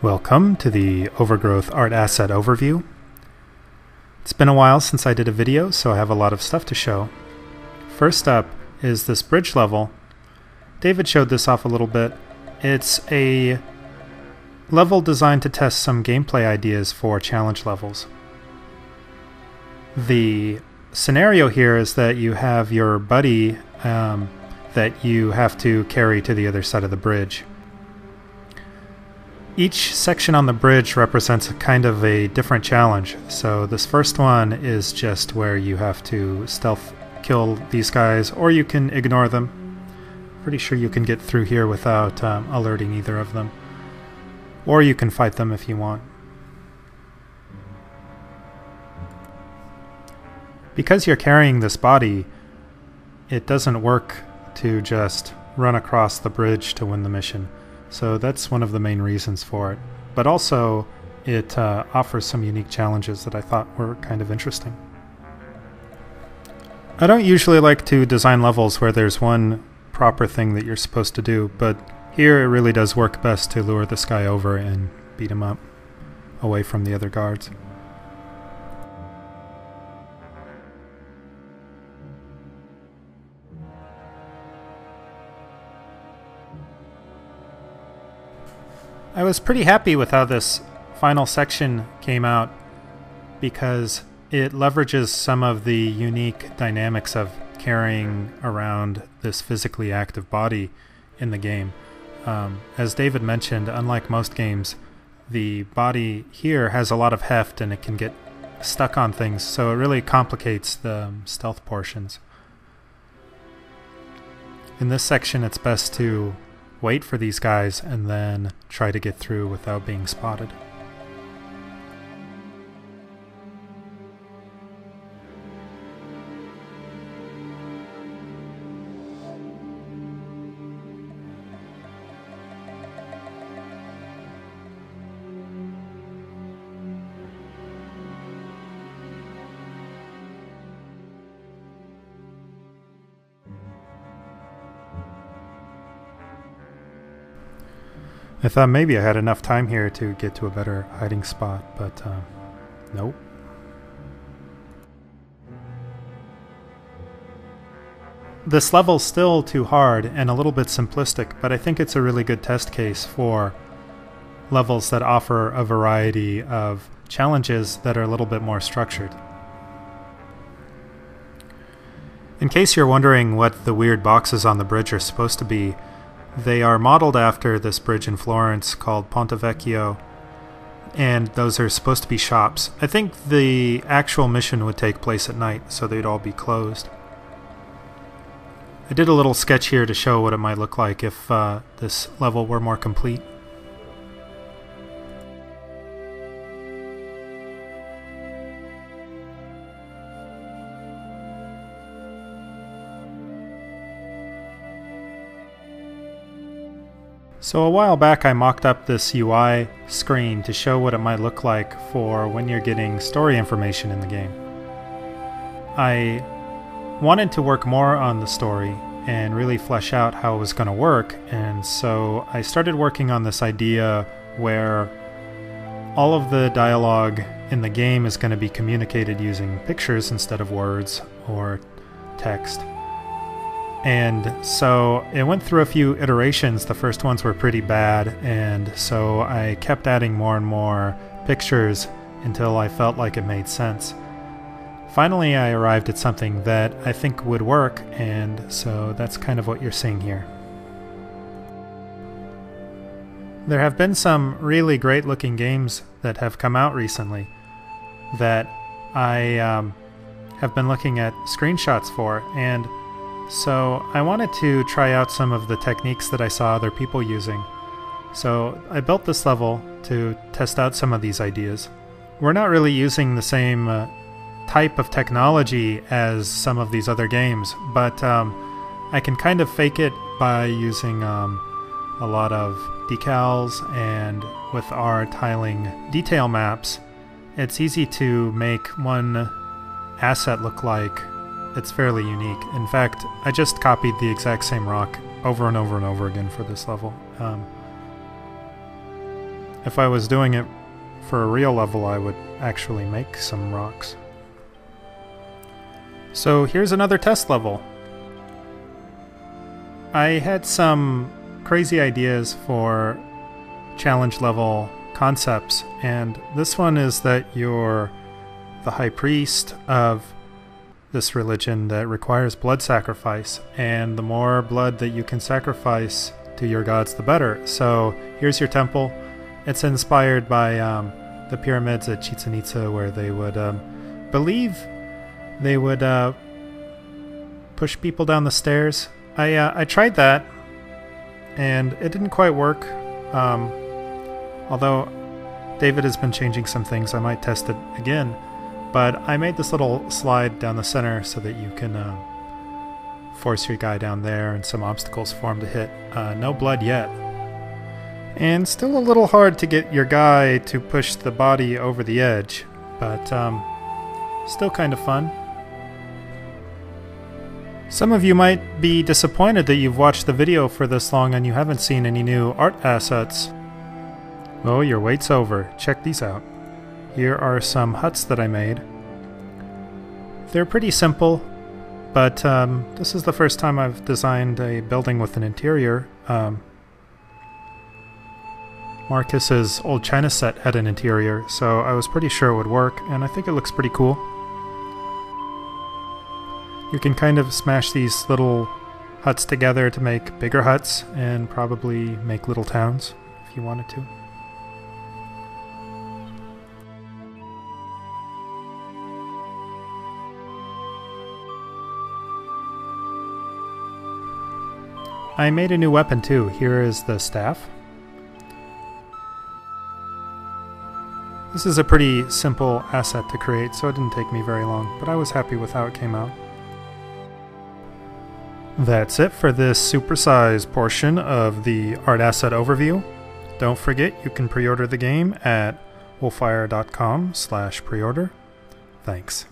Welcome to the Overgrowth Art Asset Overview. It's been a while since I did a video, so I have a lot of stuff to show. First up is this bridge level. David showed this off a little bit. It's a level designed to test some gameplay ideas for challenge levels. The scenario here is that you have your buddy that you have to carry to the other side of the bridge. Each section on the bridge represents a kind of a different challenge. So this first one is just where you have to stealth kill these guys, or you can ignore them. Pretty sure you can get through here without alerting either of them. Or you can fight them if you want. Because you're carrying this body, it doesn't work to just run across the bridge to win the mission. So that's one of the main reasons for it. But also, it offers some unique challenges that I thought were kind of interesting. I don't usually like to design levels where there's one proper thing that you're supposed to do, but here it really does work best to lure this guy over and beat him up away from the other guards. I was pretty happy with how this final section came out because it leverages some of the unique dynamics of carrying around this physically active body in the game. As David mentioned, unlike most games, the body here has a lot of heft and it can get stuck on things, so it really complicates the stealth portions. In this section, it's best to wait for these guys and then try to get through without being spotted. I thought maybe I had enough time here to get to a better hiding spot, but nope. This level's still too hard and a little bit simplistic, but I think it's a really good test case for levels that offer a variety of challenges that are a little bit more structured. In case you're wondering what the weird boxes on the bridge are supposed to be, they are modeled after this bridge in Florence called Ponte Vecchio, and those are supposed to be shops. I think the actual mission would take place at night, so they'd all be closed. I did a little sketch here to show what it might look like if this level were more complete. So a while back I mocked up this UI screen to show what it might look like for when you're getting story information in the game. I wanted to work more on the story and really flesh out how it was going to work, and so I started working on this idea where all of the dialogue in the game is going to be communicated using pictures instead of words or text. And so it went through a few iterations. The first ones were pretty bad, and so I kept adding more and more pictures until I felt like it made sense. Finally, I arrived at something that I think would work, and so that's kind of what you're seeing here. There have been some really great looking games that have come out recently that I have been looking at screenshots for, and so I wanted to try out some of the techniques that I saw other people using. So I built this level to test out some of these ideas. We're not really using the same type of technology as some of these other games, but I can kind of fake it by using a lot of decals, and with our tiling detail maps, it's easy to make one asset look like it's fairly unique. In fact, I just copied the exact same rock over and over and over again for this level. if I was doing it for a real level, I would actually make some rocks. So here's another test level. I had some crazy ideas for challenge level concepts, and this one is that you're the high priest of this religion that requires blood sacrifice, and the more blood that you can sacrifice to your gods, the better. So here's your temple. It's inspired by the pyramids at Chichen Itza, where they would believe they would push people down the stairs. I tried that, and it didn't quite work. Although David has been changing some things, I might test it again. But I made this little slide down the center so that you can force your guy down there, and some obstacles for him to hit. No blood yet. And still a little hard to get your guy to push the body over the edge, but still kind of fun. Some of you might be disappointed that you've watched the video for this long and you haven't seen any new art assets. Well, your wait's over. Check these out. Here are some huts that I made. They're pretty simple, but this is the first time I've designed a building with an interior. Marcus's old China set had an interior, so I was pretty sure it would work, and I think it looks pretty cool. You can kind of smash these little huts together to make bigger huts, and probably make little towns if you wanted to. I made a new weapon too. Here is the staff. This is a pretty simple asset to create, so it didn't take me very long, but I was happy with how it came out. That's it for this supersized portion of the art asset overview. Don't forget you can pre-order the game at wolfire.com/preorder. Thanks.